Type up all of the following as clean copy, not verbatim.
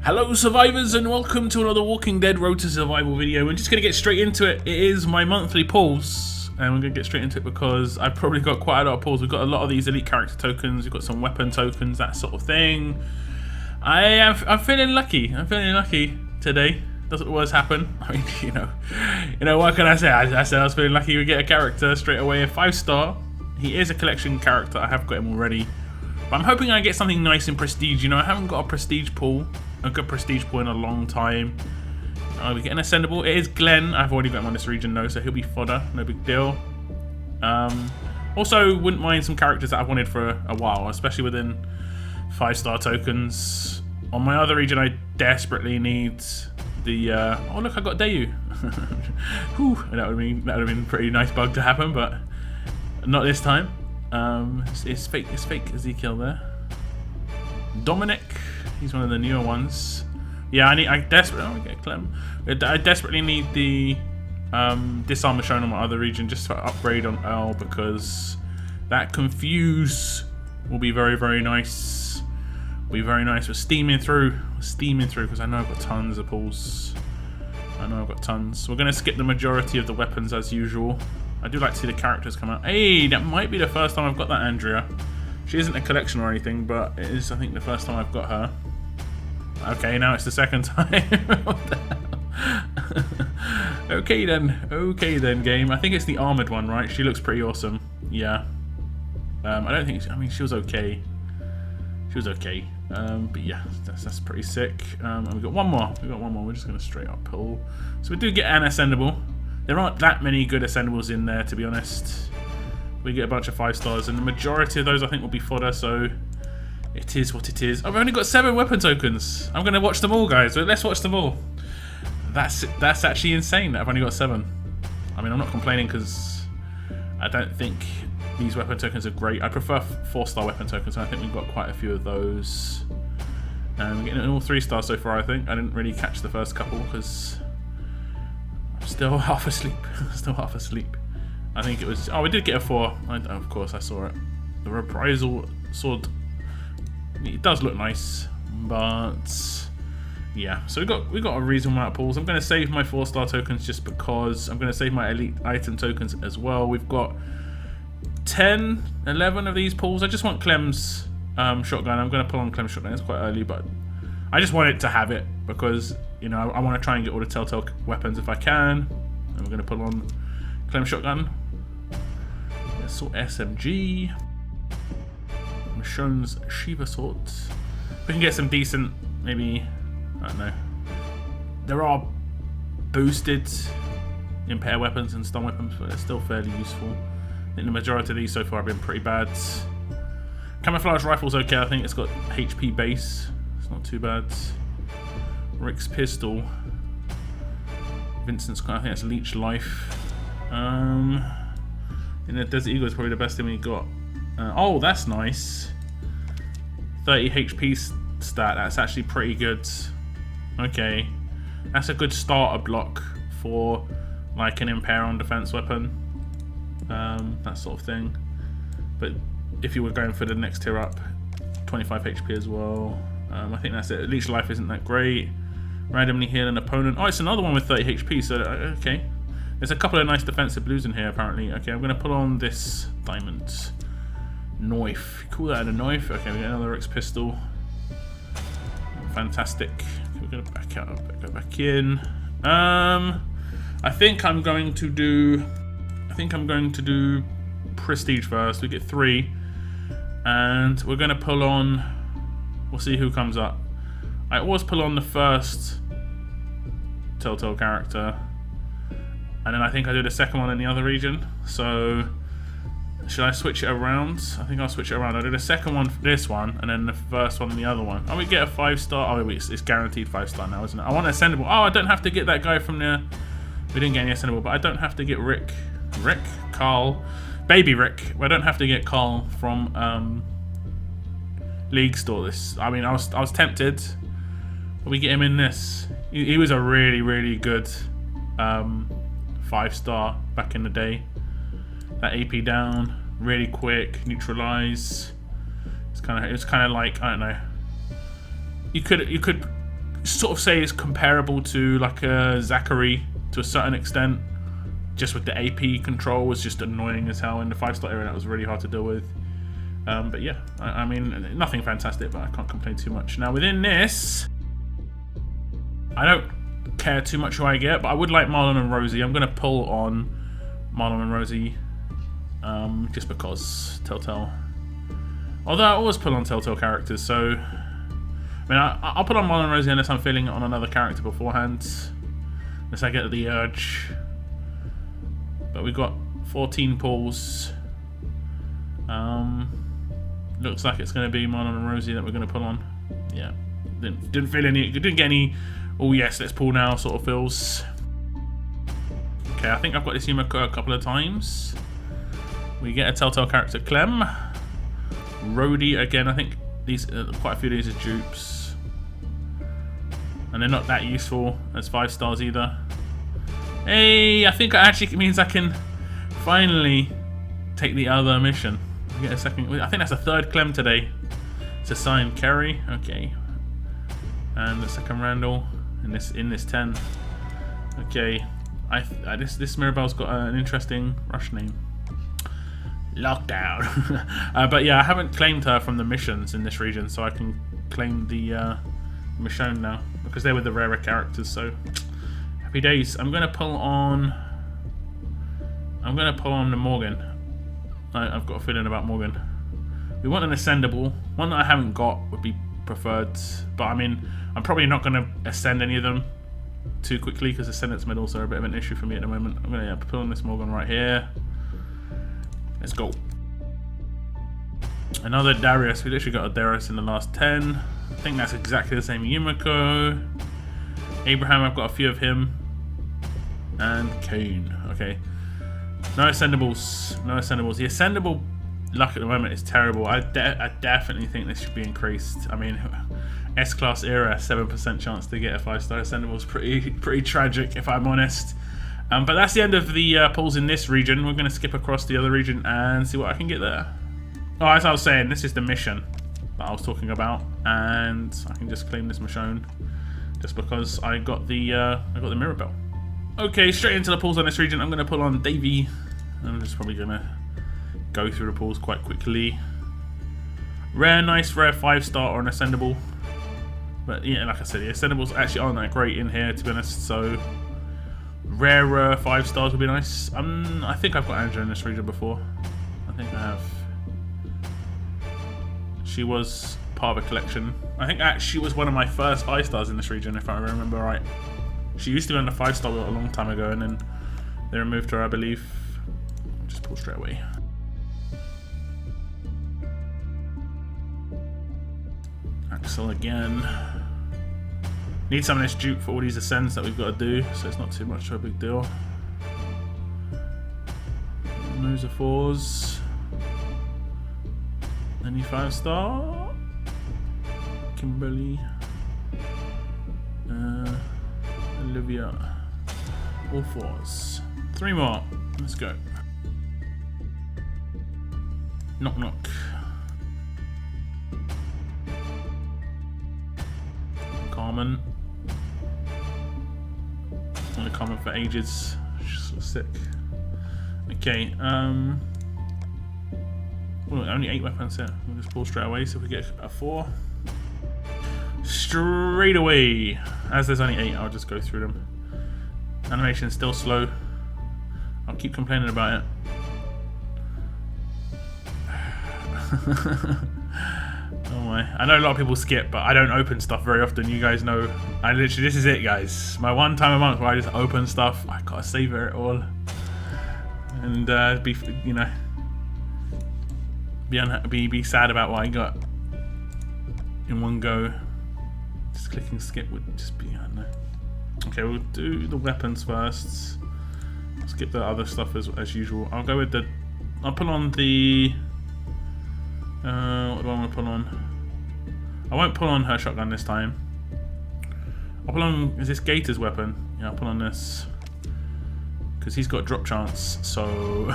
Hello survivors and welcome to another Walking Dead Road to Survival video. We're just going to get straight into it. It is my monthly pulls and we're going to get straight into it because I've probably got quite a lot of pulls. We've got a lot of these elite character tokens, we've got some weapon tokens, that sort of thing. I'm feeling lucky. I'm feeling lucky today. Doesn't always happen. I mean, you know what can I say? I said I was feeling lucky we get a character straight away, a 5-star. He is a collection character. I have got him already. But I'm hoping I get something nice in prestige. You know, I haven't got a prestige pull, a good prestige pull in a long time. We get an ascendable. It is Glenn. I've already got him on this region though, so he'll be fodder. No big deal. Also, wouldn't mind some characters that I've wanted for a while, especially within 5-star tokens. On my other region, I desperately need the. Oh look, I got Dayu. Whew, that would have been a pretty nice bug to happen, but not this time. It's fake Ezekiel there. Dominic, he's one of the newer ones. Yeah, I desperately get Clem. I desperately need the disarmor shown on my other region just to upgrade on Earl because that confuse will be very nice. Will be very nice. We're steaming through because I know I've got tons of pulls. We're gonna skip the majority of the weapons as usual. I do like to see the characters come out. Hey, that might be the first time I've got that Andrea. She isn't a collection or anything, but it is, I think, the first time I've got her. Okay, now it's the second time. What the hell? Okay then, game. I think it's the armored one, right? She looks pretty awesome. Yeah. I don't think. I mean, she was okay. But yeah, that's pretty sick. And we've got one more. We're just gonna straight up pull. So we do get an ascendable. There aren't that many good ascendables in there, to be honest. We get a bunch of 5-stars, and the majority of those I think will be fodder, so it is what it is. I've only got 7 weapon tokens. I'm going to watch them all, guys. Let's watch them all. That's actually insane that I've only got 7. I mean, I'm not complaining because I don't think these weapon tokens are great. I prefer 4-star weapon tokens, and I think we've got quite a few of those. And we're getting all 3-stars so far, I think. I didn't really catch the first couple because still half asleep. I think it was. Oh, we did get a 4. Of course, I saw it. The reprisal sword. It does look nice, but yeah. So we got a reasonable amount of pulls. I'm going to save my 4-star tokens just because I'm going to save my elite item tokens as well. We've got 10, 11 of these pulls. I just want Clem's shotgun. I'm going to pull on Clem's shotgun. It's quite early, but I just wanted to have it because, you know, I want to try and get all the telltale weapons if I can. And we're going to pull on Clem's shotgun. Assault SMG. Michonne's Shiva sword. We can get some decent, maybe, I don't know. There are boosted impair weapons and stun weapons, but they're still fairly useful. I think the majority of these so far have been pretty bad. Camouflage rifle's okay. I think it's got HP base. Not too bad. Rick's pistol. Vincent's, I think that's leech life. In the Desert Eagle is probably the best thing we got. Oh, that's nice. 30 HP stat. That's actually pretty good. Okay, that's a good starter block for like an impair on defense weapon. That sort of thing. But if you were going for the next tier up, 25 HP as well. I think that's it. Leech life isn't that great. Randomly heal an opponent. Oh, it's another one with 30 HP, so okay. There's a couple of nice defensive blues in here, apparently. Okay, I'm going to put on this diamond knife. Call that a knife. Okay, we got another Rick's pistol. Fantastic. Okay, we're going to back out, go back in. I think I'm going to do prestige first. We get 3. And we're going to pull on. We'll see who comes up. I always pull on the first telltale character, and then I think I do the second one in the other region. So should I switch it around? I think I'll switch it around. I do the second one for this one, and then the first one in the other one. Oh, we get a 5-star. Oh, it's guaranteed 5-star now, isn't it? I want ascendable. Oh, I don't have to get that guy from the. We didn't get any ascendable, but I don't have to get Carl, baby Rick. I don't have to get Carl from League store. This, I mean, I was tempted, but we get him in this. He was a really good 5-star back in the day. That AP down, really quick, neutralize. It's kind of like, I don't know. You could sort of say is comparable to like a Zachary to a certain extent. Just with the AP control was just annoying as hell in the 5-star area. That was really hard to deal with. But yeah, I mean, nothing fantastic, but I can't complain too much. Now within this, I don't care too much who I get, but I would like Marlon and Rosie. I'm gonna pull on Marlon and Rosie, just because Telltale. Although I always pull on Telltale characters, so I mean, I'll put on Marlon and Rosie unless I'm feeling it on another character beforehand, unless I get the urge. But we got 14 pulls. Looks like it's going to be Marlon and Rosie that we're going to pull on. Yeah, didn't feel any. Didn't get any. Oh yes, let's pull now sort of feels. Okay, I think I've got this Yumiko a couple of times. We get a Telltale character, Clem. Rhodey again. I think these quite a few of these are dupes, and they're not that useful as 5 stars either. Hey, I think it actually means I can finally take the other mission. We get a second. I think that's a 3rd Clem today. It's a signed Kerry. Okay, and the second Randall in this 10. Okay, this Mirabelle's got an interesting rush name. Lockdown. But yeah, I haven't claimed her from the missions in this region, so I can claim the Michonne now because they were the rarer characters. So happy days. I'm gonna pull on the Morgan. I've got a feeling about Morgan. We want an ascendable. One that I haven't got would be preferred, but I mean, I'm probably not gonna ascend any of them too quickly because ascendants medals are a bit of an issue for me at the moment. I'm gonna pull on this Morgan right here. Let's go. Another Darius. We literally got a Darius in the last 10. I think that's exactly the same Yumiko. Abraham, I've got a few of him. And Kane. Okay. No ascendables. No ascendables. The ascendable luck at the moment is terrible. I definitely think this should be increased. I mean, S-Class era, 7% chance to get a 5-star ascendable is pretty tragic, if I'm honest. But that's the end of the pulls in this region. We're going to skip across the other region and see what I can get there. Oh, as I was saying, this is the mission that I was talking about, and I can just claim this Michonne just because I got the Mirabelle. Okay, straight into the pulls on this region. I'm going to pull on Davey. I'm just probably going to go through the pulls quite quickly. Nice rare 5-star or an ascendable. But yeah, like I said, the ascendables actually aren't that great in here, to be honest, so rarer 5 stars would be nice. I think I've got Angela in this region before. I think I have. She was part of a collection. I think she was one of my first 5 stars in this region, if I remember right. She used to be on the 5-star a long time ago, and then they removed her, I believe. Just pull straight away. Axel again. Need some of this dupe for all these ascends that we've got to do, so it's not too much of a big deal. Those are 4s. Any 5-star? Kimberly. Olivia. All 4s. 3 more. Let's go. Knock knock. Carmen. Only Carmen for ages. She's so sick. Okay, well, only 8 weapons here. We'll just pull straight away, so if we get a 4. Straight away! As there's only 8, I'll just go through them. Animation's still slow. I'll keep complaining about it. Oh my. I know a lot of people skip, but I don't open stuff very often. You guys know. I literally, this is it, guys. My one time a month where I just open stuff. I gotta savor it all. And be sad about what I got in one go. Just clicking skip would just be, I don't know. Okay, we'll do the weapons first. Skip the other stuff as usual. I'll go with the. I'll put on the. What do I want to put on? I won't pull on her shotgun this time. I'll put on. Is this Gator's weapon? Yeah, I'll put on this. Because he's got drop chance, so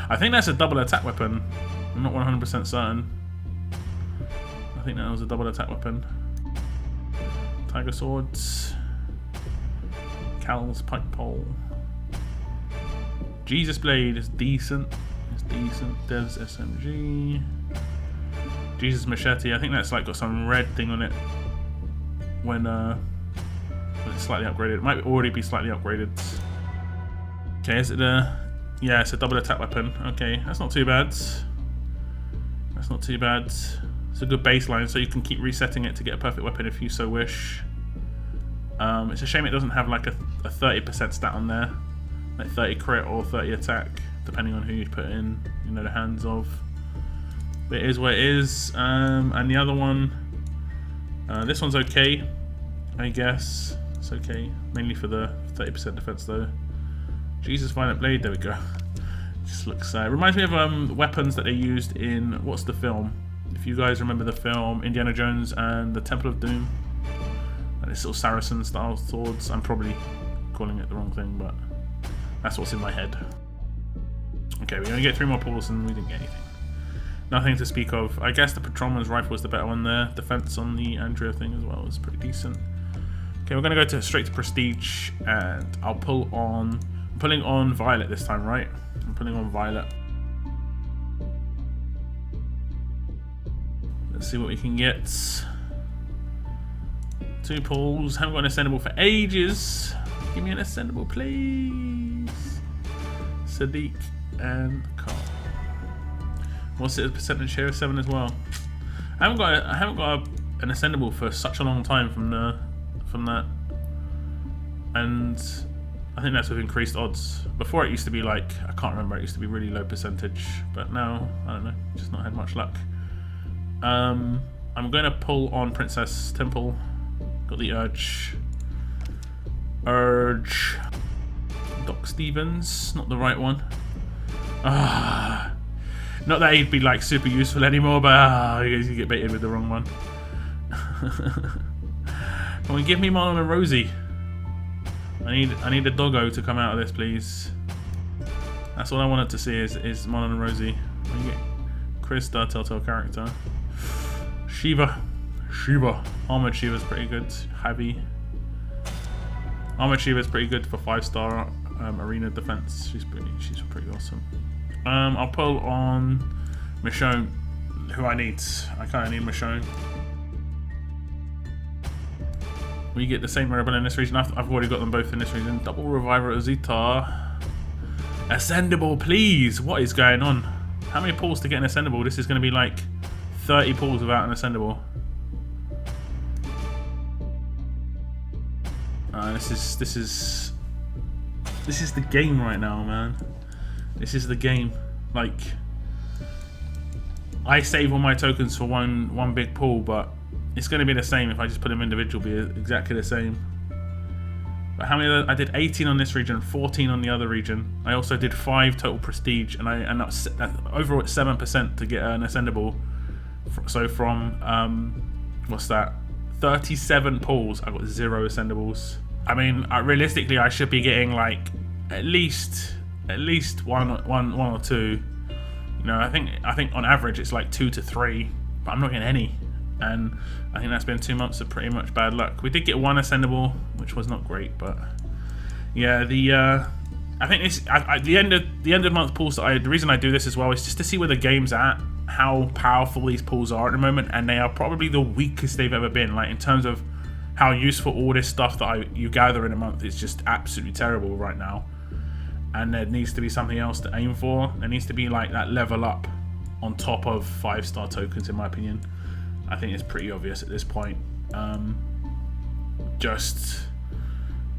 I think that's a double attack weapon. I'm not 100% certain. I think that was a double attack weapon. Tiger Swords. Cal's Pike Pole. Jesus Blade is decent. It's decent. Dev's SMG. Jesus Machete. I think that's like got some red thing on it when it's slightly upgraded. It might already be slightly upgraded. Okay, is it a... Yeah, it's a double attack weapon. Okay, that's not too bad. That's not too bad. It's a good baseline, so you can keep resetting it to get a perfect weapon if you so wish. It's a shame it doesn't have like a 30% stat on there. Like 30 crit or 30 attack, depending on who you put in, you know, the hands of. But it is what it is. And the other one, this one's okay, I guess. It's okay, mainly for the 30% defense though. Jesus Violent Blade, there we go. Just looks, it reminds me of weapons that they used in, what's the film? If you guys remember the film, Indiana Jones and the Temple of Doom. And it's sort of Saracen style swords. I'm probably calling it the wrong thing, but that's what's in my head. Okay, we're going to get 3 more pulls and we didn't get anything. Nothing to speak of. I guess the Patrolman's Rifle was the better one there. Defense on the Andrea thing as well was pretty decent. Okay, we're going to go straight to Prestige, and I'll pull on... I'm pulling on Violet this time, right? I'm pulling on Violet. Let's see what we can get. 2 pulls. Haven't got an ascendable for ages. Give me an ascendable, please. Sadiq and Carl. What's it? A percentage here? 7 as well. I haven't got an ascendable for such a long time from that, and I think that's with increased odds. Before it used to be like, I can't remember. It used to be really low percentage, but now I don't know. Just not had much luck. I'm going to pull on Princess Temple. Got the Urge. Doc Stevens, not the right one. Not that he'd be like super useful anymore, but you get baited with the wrong one. Come on, give me Marlon and Rosie. I need a doggo to come out of this, please. That's all I wanted to see is Marlon and Rosie. Krista, Telltale character. Shiva. Armored Shiva's pretty good. Javi. Armored Shiva's pretty good for 5-star arena defense. She's pretty awesome. I'll pull on Michonne, who I need. I kind of need Michonne. We get the same rebel in this region. I've already got them both in this region. Double Reviver Azita. Ascendable, please. What is going on? How many pulls to get an ascendable? This is going to be like 30 pulls without an ascendable. This is the game right now, man. This is the game. Like, I save all my tokens for one big pull, but it's going to be the same if I just put them individual. Be exactly the same. But how many? I did 18 on this region, 14 on the other region. I also did 5 total prestige, and that's overall at 7% to get an ascendable. So from what's that? 37 pulls, I got 0 ascendables. I mean, realistically, I should be getting like at least one or two. You know, I think on average it's like 2 to 3, but I'm not getting any, and I think that's been 2 months of pretty much bad luck. We did get 1 ascendable, which was not great, but yeah, I think this the end of month pulls. The reason I do this as well is just to see where the game's at, how powerful these pulls are at the moment, and they are probably the weakest they've ever been. Like in terms of how useful all this stuff that you gather in a month is just absolutely terrible right now. And there needs to be something else to aim for. There needs to be like that level up on top of 5-star tokens, in my opinion. I think it's pretty obvious at this point. Just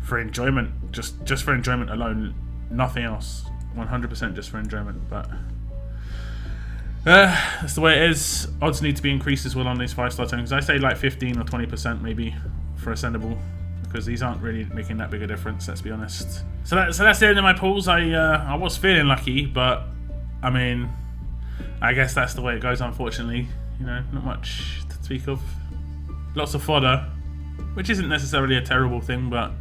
for enjoyment, just for enjoyment alone, nothing else. 100% just for enjoyment. But that's the way it is. Odds need to be increased as well on these 5-star tokens. I say like 15 or 20% maybe for ascendable, because these aren't really making that big a difference, let's be honest. So that's the end of my pulls. I was feeling lucky, but I mean, I guess that's the way it goes, unfortunately. You know, not much to speak of. Lots of fodder, which isn't necessarily a terrible thing, but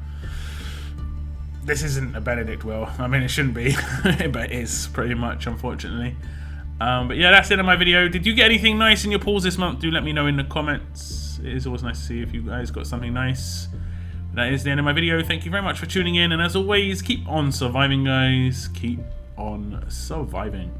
this isn't a Benedict will. I mean, it shouldn't be, but it is pretty much, unfortunately. But yeah, that's the end of my video. Did you get anything nice in your pulls this month? Do let me know in the comments. It is always nice to see if you guys got something nice. That is the end of my video. Thank you very much for tuning in, and as always, keep on surviving, guys. Keep on surviving.